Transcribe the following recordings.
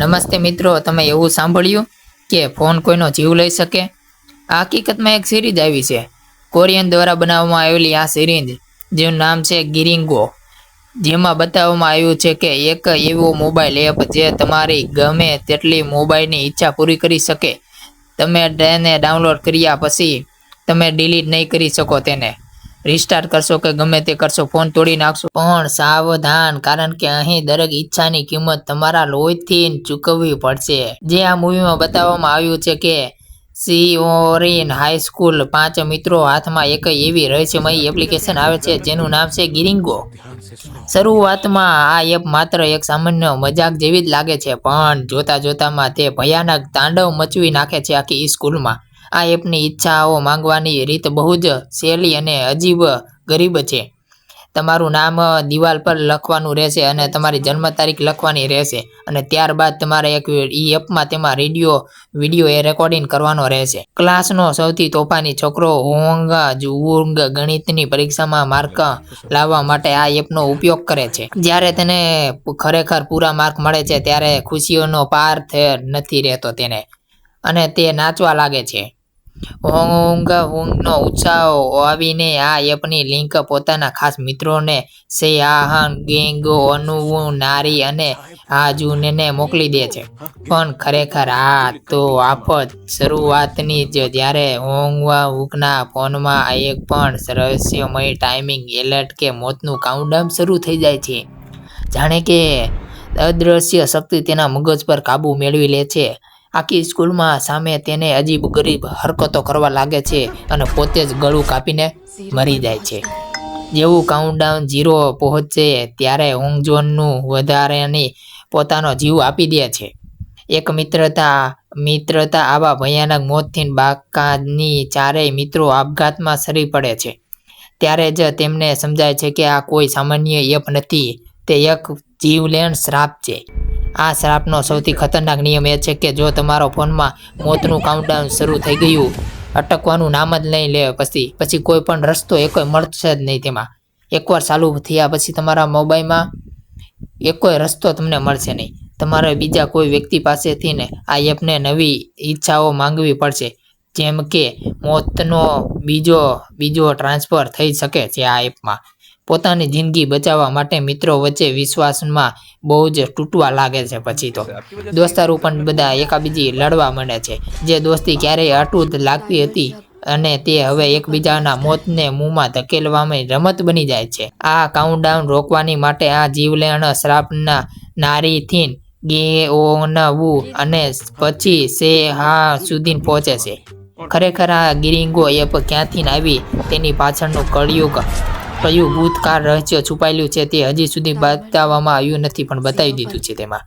નમસ્તે મિત્રો, તમે એવું સાંભળ્યું કે ફોન કોઈનો જીવ લઈ શકે? આ હકીકતમાં એક સિરીઝ આવી છે. કોરિયન દ્વારા બનાવવામાં આવેલી આ સિરીઝ જેનું નામ છે ગિરિંગો, જેમાં બતાવવામાં આવ્યું છે કે એક એવો મોબાઈલ એપ જે તમારી ગમે તેટલી મોબાઈલની ઈચ્છા પૂરી કરી શકે. તમે તેને ડાઉનલોડ કર્યા પછી તમે ડિલીટ નહીં કરી શકો. તેને રિસ્ટાર્ટ કરશો કે ગમે તે કરશો, ફોન તોડી નાખશો. પણ સાવધાન, કારણ કે અહીં દરેક ઈચ્છાની કિંમત તમારા લોહીથી ચૂકવવી પડશે. જે આ મૂવીમાં બતાવવામાં આવ્યું છે કે સિઓરિન હાઈસ્કૂલ 5 મિત્રો હાથમાં એક એવી રહસ્યમય એપ્લિકેશન આવે છે જેનું નામ છે ગિરિંગો. શરૂઆતમાં આ એપ માત્ર એક સામાન્ય મજાક જેવી જ લાગે છે, પણ જોતા જોતામાં તે ભયાનક તાંડવ મચવી નાખે છે આખી સ્કૂલમાં. આ એપની ઈચ્છાઓ માંગવાની રીત બહુ જ સહેલી અને અજીબ ગરીબ છે. તમારું નામ દિવાલ પર લખવાનું રહેશે અને તમારી જન્મ તારીખ લખવાની રહેશે, અને ત્યારબાદ તમારે એક એપમાં તેમાં વિડીયો રેકોર્ડિંગ કરવાનો રહેશે. ક્લાસનો સૌથી તોફાની છોકરો હોંગ જુંગ ગણિતની પરીક્ષામાં માર્ક લાવવા માટે આ એપનો ઉપયોગ કરે છે. જ્યારે તેને ખરેખર પૂરા માર્ક મળે છે ત્યારે ખુશીઓનો પાર નથી રહેતો તેને, અને તે નાચવા લાગે છે. હોંગનો ઉત્સાહ આવીને આ એપની લિંક પોતાના ખાસ મિત્રોને સેહાન ગેંગો અનુવુ નારી અને હાજુનને મોકલી દે છે. પણ ખરેખર આ તો આફત શરૂઆતની જ, જ્યારે હોંગના ફોનમાં એક પણ રહસ્યમય ટાઈમિંગ એલર્ટ કે મોતનું કાઉન્ટડાઉન શરૂ થઈ જાય છે. જાણે કે અદ્રશ્ય શક્તિ તેના મગજ પર કાબુ મેળવી લે છે. આખી સ્કૂલમાં સામે તેને અજીબ ગરીબ હરકતો કરવા લાગે છે અને પોતે જ ગળું કાપીને મરી જાય છે. જેવું કાઉન્ટડાઉન 0 પહોંચે ત્યારે હોંગજોનનું વધારાની પોતાનો જીવ આપી દે છે. એક મિત્રતા આવા ભયાનક મોતથી બાકાની ચારેય મિત્રો આપઘાતમાં સરી પડે છે. ત્યારે જ તેમને સમજાય છે કે આ કોઈ સામાન્ય એપ નથી, તે એક જીવલેણ શ્રાપ છે. આ શ્રાપનો સૌથી ખતરનાક નિયમ એ છે કે જો તમારા ફોનમાં મોતનું કાઉન્ટડાઉન શરૂ થઈ ગયું, અટકવાનું નામ જ નહીં લે, પછી કોઈ પણ રસ્તો એકોય મળશે જ નહીં. તેમાં એકવાર ચાલુ થયા પછી તમારા મોબાઈલમાં એકોય રસ્તો તમને મળશે નહીં. તમારે બીજા કોઈ વ્યક્તિ પાસેથી ને આ એપને નવી ઈચ્છાઓ માંગવી પડશે, જેમ કે મોતનો બીજો ટ્રાન્સફર થઈ શકે છે. આ એપમાં પોતાની જિંદગી બચાવવા માટે મિત્રો વચ્ચે વિશ્વાસમાં બહુ જ તૂટવા લાગે છે. પછી તો દોસ્તારો પણ બધા એકાબીજી લડવા માંડે છે. જે દોસ્તી ક્યારેય અટૂટ લાગતી હતી અને તે હવે એકબીજાના મોતને મુંહમાં ધકેલવાની રમત બની જાય છે. આ કાઉન્ટડાઉન રોકવાની માટે આ જીવલેણ શ્રાપના નારીથી ગેઓનવુ અને પછી સેહા સુધી પહોંચે છે. ખરેખર આ ગિરિંગો એપ ક્યાંથી આવી, તેની પાછળનું કયું ભૂતકાળ રહસ્ય છુપાયેલું છે તે હજી સુધી બતાવવામાં આવ્યું નથી, પણ બતાવી દીધું છે તેમાં.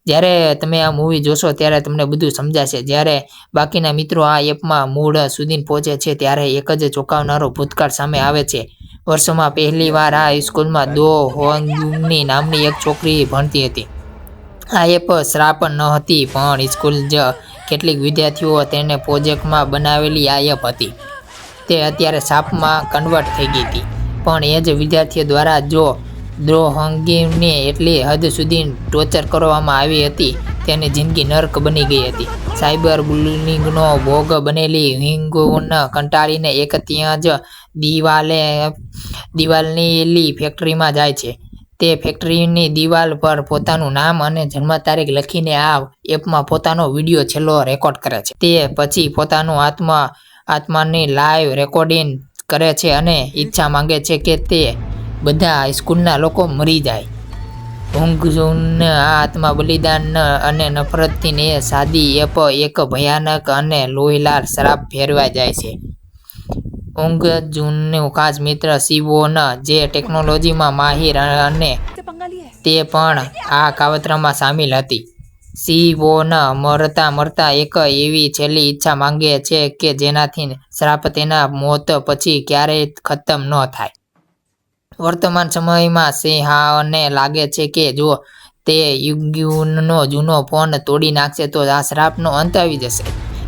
જ્યારે તમે આ મૂવી જોશો ત્યારે તમને બધું સમજાશે. જ્યારે બાકીના મિત્રો આ એપમાં મૂળ સુધી પહોંચે છે ત્યારે એક જ ચોંકાવનારો ભૂતકાળ સામે આવે છે. વર્ષોમાં પહેલી વાર આ સ્કૂલમાં દો હોંગની નામની એક છોકરી ભણતી હતી. આ એપ શ્રાપ ન હતી, પણ સ્કૂલ જ કેટલીક વિદ્યાર્થીઓ તેને પ્રોજેક્ટમાં બનાવેલી આ એપ હતી. તે અત્યારે શાપમાં કન્વર્ટ થઈ ગઈ હતી. પણ એ જ વિદ્યાર્થીઓ દ્વારા દો હોંગને એટલી હદ સુધી ટોર્ચર કરવામાં આવી હતી, તેની જિંદગી નર્ક બની ગઈ હતી. સાયબર બુલિંગનો ભોગ બનેલી હોંગ કંટાળીને એક ત્યાં જ દિવાલની ફેક્ટરીમાં જાય છે. તે ફેક્ટરીની દિવાલ પર પોતાનું નામ અને જન્મ તારીખ લખીને આ એપમાં પોતાનો વિડીયો છેલ્લો રેકોર્ડ કરે છે. તે પછી પોતાનું આત્માની લાઈવ રેકોર્ડિંગ કરે છે અને ઈચ્છા માંગે છે કે તે બધા સ્કૂલના લોકો મરી જાય. હોંગજુનના આ આત્મા બલિદાન અને નફરતથી એ સાદી એપ એક ભયાનક અને લોહીલાલ શ્રાપ ફેરવાઈ જાય છે. હોંગજુનનો ખાસ મિત્ર સિવોન, જે ટેકનોલોજીમાં માહિર અને તે પણ આ કાવતરામાં સામેલ હતી. સિવોન મરતા એક એવી છેલ્લી ઈચ્છા માંગે છે કે જેનાથી શ્રાપ તેના મોત પછી ક્યારેય ખતમ ન થાય. વર્તમાન સમયમાં સેહાને લાગે છે કે જો તે યુગ્યુનનો જૂનો ફોન તોડી નાખશે તો આ શ્રાપનો અંત આવી જશે.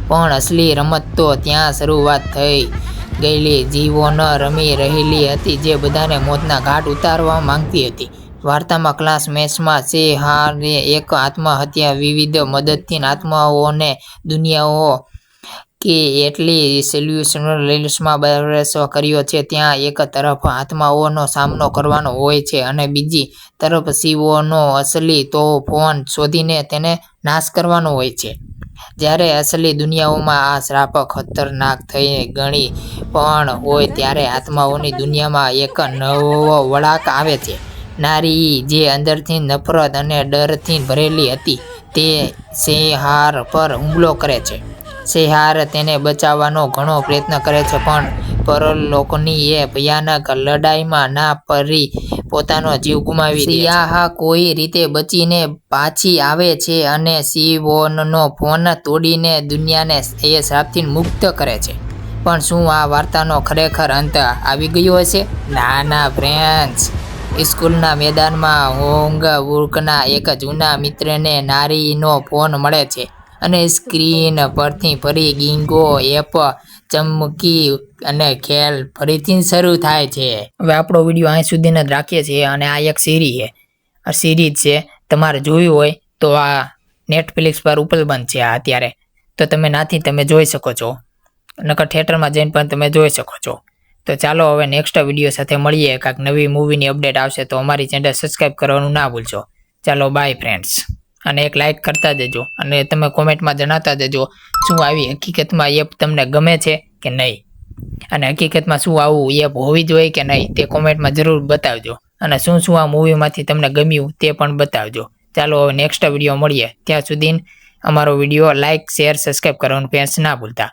પણ અસલી રમત તો ત્યાં શરૂઆત થઈ ગયેલી. જીવોન રમી રહેલી હતી, જે બધાને મોતના ઘાટ ઉતારવા માંગતી હતી. વાર્તામાં ક્લાસ મેચમાં સેહારે એક આત્મહત્યા વિવિધ મદદથી આત્માઓને દુનિયાઓ કે એટલી સોલ્યુશનમાં પ્રવેશ કર્યો છે. ત્યાં એક તરફ આત્માઓનો સામનો કરવાનો હોય છે અને બીજી તરફ શિવોનો અસલી તોફાન શોધીને તેને નાશ કરવાનો હોય છે. જ્યારે અસલી દુનિયાઓમાં આ શ્રાપ ખતરનાક થઈ ગણી પણ હોય ત્યારે આત્માઓની દુનિયામાં એક નવો વળાંક આવે છે. નારી જે અંદરથી નફરત અને ડરથી ભરેલી હતી તે સેહાર પર હુમલો કરે છે. સેહાર તેને બચાવવાનો ઘણો પ્રયત્ન કરે છે પણ પરલોકની એ ભયાનક લડાઈમાં ના પરી પોતાનો જીવ ગુમાવી દે છે. સિયાહા કોઈ રીતે બચીને પાછી આવે છે અને શિવોનનો ફોન તોડીને દુનિયાને એ શ્રાપથી મુક્ત કરે છે. પણ શું આ વાર્તાનો ખરેખર અંત આવી ગયો હશે? ના ફ્રેન્ડ્સ. સ્કૂલના મેદાનમાં હોંગવુકના એક જૂના મિત્રને નારીનો ફોન મળે છે અને સ્ક્રીન પરથી ફરી ગિંગો એપ ચમકી અને ખેલ ફરીથી શરૂ થાય છે. હવે આપણો વિડીયો અહીં સુધીનો જ રાખીએ છીએ અને આ એક સિરીઝ છે. તમારે જોયું હોય તો આ નેટફ્લિક્સ પર ઉપલબ્ધ છે અત્યારે, તો તમે જોઈ શકો છો. નકર થિયેટરમાં જઈને પણ તમે જોઈ શકો છો. તો ચાલો હવે નેક્સ્ટ વિડીયો સાથે મળીએ. કાંઈક નવી મૂવીની અપડેટ આવશે તો અમારી ચેનલ સબસ્ક્રાઈબ કરવાનું ના ભૂલશો. ચાલો બાય ફ્રેન્ડ્સ. અને એક લાઇક કરતા જજો અને તમે કોમેન્ટમાં જણાવતા જજો શું આવી હકીકતમાં એપ તમને ગમે છે કે નહીં, અને હકીકતમાં શું આવું એપ હોવી જોઈએ કે નહીં તે કોમેન્ટમાં જરૂર બતાવજો. અને શું આ મૂવીમાંથી તમને ગમ્યું તે પણ બતાવજો. ચાલો હવે નેક્સ્ટ વિડીયો મળીએ. ત્યાં સુધી અમારો વિડીયો લાઇક, શેર, સબસ્ક્રાઈબ કરવાનું ફ્રેન્ડ્સ ના ભૂલતા.